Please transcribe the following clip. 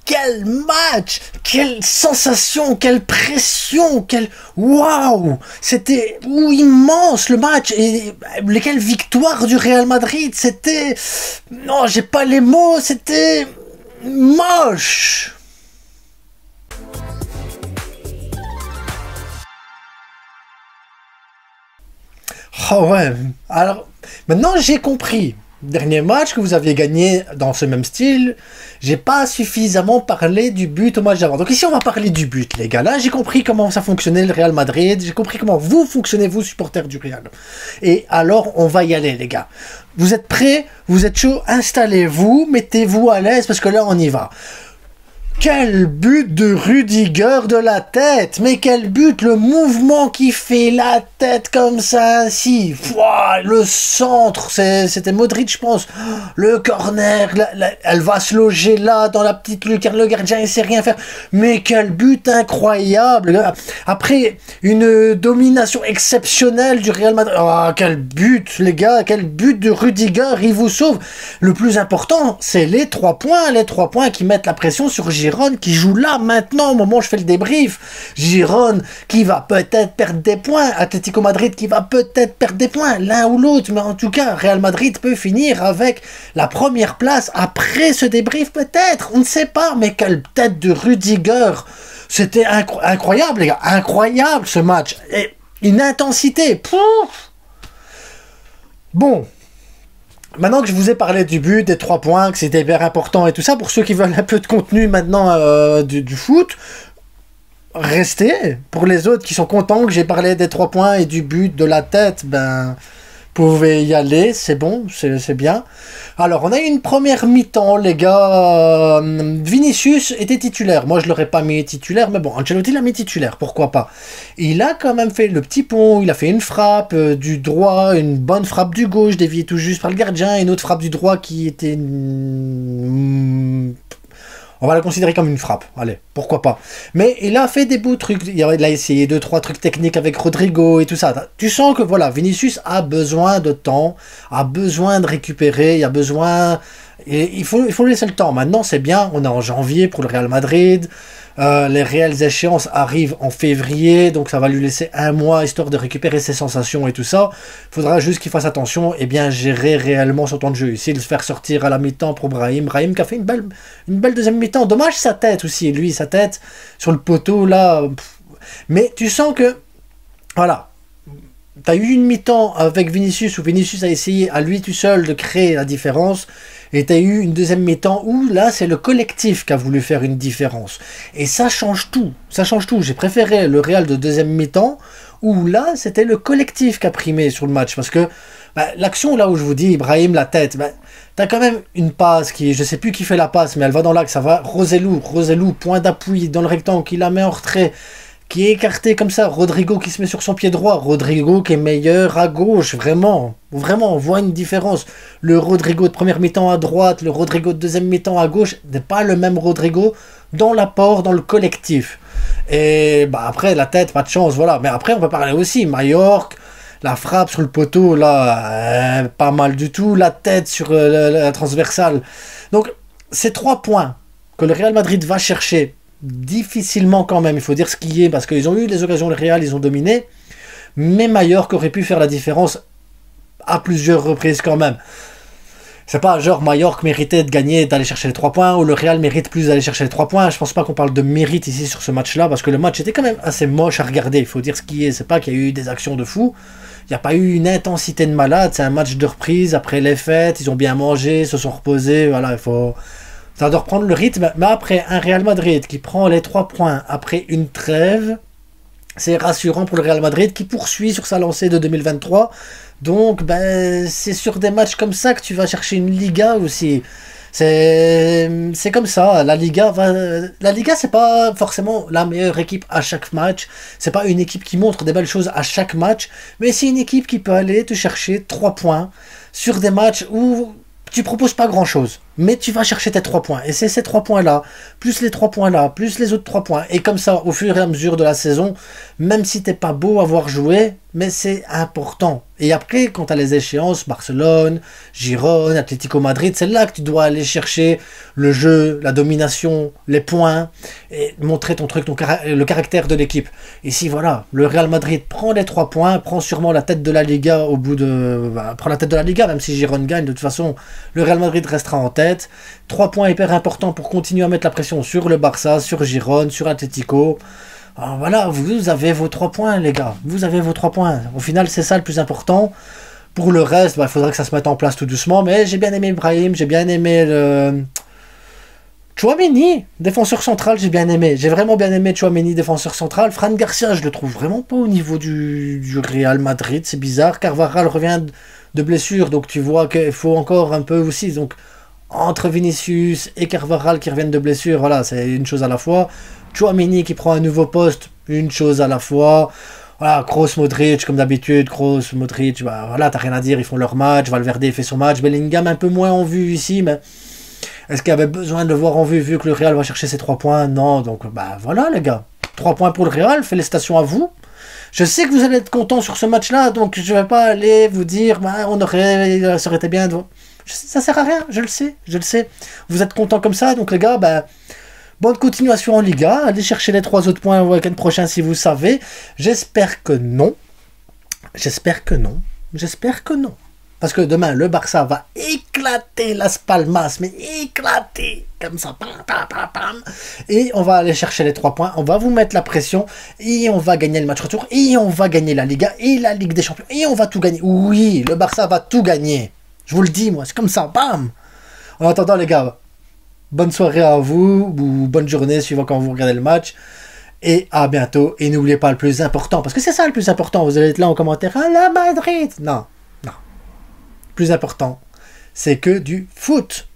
quel match! Quelle sensation! Quelle pression! Quel... Waouh! C'était immense le match! Et quelle victoire du Real Madrid! C'était... Non, j'ai pas les mots, c'était... moche! Oh ouais, alors maintenant j'ai compris. Dernier match que vous aviez gagné dans ce même style, j'ai pas suffisamment parlé du but au match d'avant. Donc ici on va parler du but les gars. Là j'ai compris comment ça fonctionnait le Real Madrid, j'ai compris comment vous fonctionnez vous supporters du Real. Et alors on va y aller les gars. Vous êtes prêts? Vous êtes chaud? Installez-vous, mettez-vous à l'aise parce que là on y va. Quel but de Rudiger de la tête! Mais quel but! Le mouvement qui fait la tête comme ça, ainsi. Pouah, le centre, c'était Modric, je pense. Le corner, elle va se loger là, dans la petite lucarne. Le gardien, il sait rien faire. Mais quel but incroyable! Après, une domination exceptionnelle du Real Madrid. Oh, quel but, les gars! Quel but de Rudiger! Il vous sauve. Le plus important, c'est les 3 points. Les 3 points qui mettent la pression sur Giron qui joue là maintenant au moment où je fais le débrief. Giron qui va peut-être perdre des points, Atlético Madrid qui va peut-être perdre des points, l'un ou l'autre, mais en tout cas Real Madrid peut finir avec la première place après ce débrief peut-être, on ne sait pas, mais quelle tête de Rudiger, c'était incroyable les gars, incroyable ce match, et une intensité, pouf. Bon. Maintenant que je vous ai parlé du but, des 3 points, que c'était hyper important et tout ça, pour ceux qui veulent un peu de contenu maintenant du foot, restez. Pour les autres qui sont contents que j'ai parlé des 3 points et du but, de la tête, ben, vous pouvez y aller, c'est bon, c'est bien. Alors, on a eu une première mi-temps, les gars. Vinicius était titulaire. Moi, je l'aurais pas mis titulaire, mais bon, Ancelotti l'a mis titulaire, pourquoi pas. Il a quand même fait le petit pont, il a fait une frappe du droit, une bonne frappe du gauche, déviée tout juste par le gardien, une autre frappe du droit qui était... On va la considérer comme une frappe, allez, pourquoi pas. Mais il a fait des beaux trucs, il a essayé 2-3 trucs techniques avec Rodrigo et tout ça. Tu sens que voilà, Vinicius a besoin de temps, a besoin de récupérer, il a besoin... Et il faut laisser le temps. Maintenant, c'est bien, on est en janvier pour le Real Madrid. Les réelles échéances arrivent en février, donc ça va lui laisser 1 mois histoire de récupérer ses sensations et tout ça. Il faudra juste qu'il fasse attention et bien gérer réellement son temps de jeu. Ici, de se faire sortir à la mi-temps pour Brahim. Brahim qui a fait une belle deuxième mi-temps. Dommage sa tête aussi, lui, sa tête sur le poteau là. Mais tu sens que, voilà, tu as eu une mi-temps avec Vinicius où Vinicius a essayé à lui tout seul de créer la différence. Et tu as eu une deuxième mi-temps où là c'est le collectif qui a voulu faire une différence. Et ça change tout. Ça change tout. J'ai préféré le Real de deuxième mi-temps où là c'était le collectif qui a primé sur le match. Parce que bah, l'action là où je vous dis Ibrahim la tête, bah, tu as quand même une passe qui, je sais plus qui fait la passe, mais elle va dans l'axe, ça va. Rosellou, point d'appui dans le rectangle, qui la met en retrait. Qui est écarté comme ça, Rodrigo qui se met sur son pied droit, Rodrigo qui est meilleur à gauche, vraiment, on voit une différence. Le Rodrigo de première mi-temps à droite, le Rodrigo de deuxième mi-temps à gauche, n'est pas le même Rodrigo dans l'apport, dans le collectif. Et bah après, la tête, pas de chance, voilà. Mais après, on peut parler aussi, Majorque, la frappe sur le poteau, là, pas mal du tout, la tête sur la transversale. Donc, ces 3 points que le Real Madrid va chercher, difficilement quand même, il faut dire ce qui est, parce qu'ils ont eu des occasions, le Real, ils ont dominé, mais Mallorca aurait pu faire la différence à plusieurs reprises quand même. C'est pas genre Mallorca méritait de gagner, d'aller chercher les 3 points, ou le Real mérite plus d'aller chercher les 3 points. Je pense pas qu'on parle de mérite ici sur ce match-là, parce que le match était quand même assez moche à regarder, il faut dire ce qui est. C'est pas qu'il y a eu des actions de fou, il n'y a pas eu une intensité de malade, c'est un match de reprise après les fêtes, ils ont bien mangé, se sont reposés, voilà, il faut... Ça doit reprendre le rythme, mais après un Real Madrid qui prend les 3 points après une trêve, c'est rassurant pour le Real Madrid qui poursuit sur sa lancée de 2023. Donc, ben, c'est sur des matchs comme ça que tu vas chercher une Liga aussi. C'est comme ça. La Liga, c'est pas forcément la meilleure équipe à chaque match. C'est pas une équipe qui montre des belles choses à chaque match, mais c'est une équipe qui peut aller te chercher 3 points sur des matchs où tu proposes pas grand chose, mais tu vas chercher tes 3 points. Et c'est ces 3 points-là, plus les 3 points-là, plus les autres 3 points. Et comme ça, au fur et à mesure de la saison, même si t'es pas beau à voir jouer, mais c'est important. Et après, quand tu as les échéances, Barcelone, Girone, Atlético Madrid, c'est là que tu dois aller chercher le jeu, la domination, les points, et montrer ton truc, le caractère de l'équipe. Ici, voilà, le Real Madrid prend les 3 points, prend sûrement la tête de la Liga au bout de... prend la tête de la Liga, même si Girone gagne, de toute façon, le Real Madrid restera en tête. 3 points hyper importants pour continuer à mettre la pression sur le Barça, sur Girone, sur Atlético. Alors voilà, vous avez vos 3 points, les gars. Vous avez vos 3 points. Au final, c'est ça le plus important. Pour le reste, il faudra que ça se mette en place tout doucement. Mais j'ai bien aimé Brahim, j'ai bien aimé le... Tchouaméni, défenseur central, j'ai bien aimé. J'ai vraiment bien aimé Tchouaméni, défenseur central. Fran Garcia, je le trouve vraiment pas au niveau du Real Madrid. C'est bizarre. Carvajal revient de blessure, donc tu vois qu'il faut encore un peu aussi. Donc, entre Vinicius et Carvajal qui reviennent de blessure, voilà, c'est une chose à la fois. Tchouaméni qui prend un nouveau poste, une chose à la fois. Voilà, Kroos, Modric, comme d'habitude, Kroos, Modric, bah, voilà, t'as rien à dire, ils font leur match. Valverde fait son match. Bellingham un peu moins en vue ici, mais est-ce qu'il y avait besoin de le voir en vue vu que le Real va chercher ses 3 points? Non, donc bah voilà les gars. 3 points pour le Real, félicitations à vous. Je sais que vous allez être contents sur ce match-là, donc je vais pas aller vous dire, bah, ça aurait été bien de... Ça sert à rien, je le sais, je le sais. Vous êtes contents comme ça, donc les gars, bah... bonne continuation en Liga, allez chercher les 3 autres points le week-end prochain si vous savez. J'espère que non. J'espère que non. J'espère que non. Parce que demain, le Barça va éclater Las Palmas, mais éclater comme ça. Pam, pam, pam, pam. Et on va aller chercher les 3 points, on va vous mettre la pression, et on va gagner le match retour, et on va gagner la Liga, et la Ligue des Champions, et on va tout gagner. Oui, le Barça va tout gagner. Je vous le dis, moi, c'est comme ça, bam. En attendant, les gars, bonne soirée à vous, ou bonne journée, suivant quand vous regardez le match. Et à bientôt. Et n'oubliez pas le plus important, parce que c'est ça le plus important. Vous allez être là en commentaire, ah la Madrid. Non, non. Le plus important, c'est que du foot.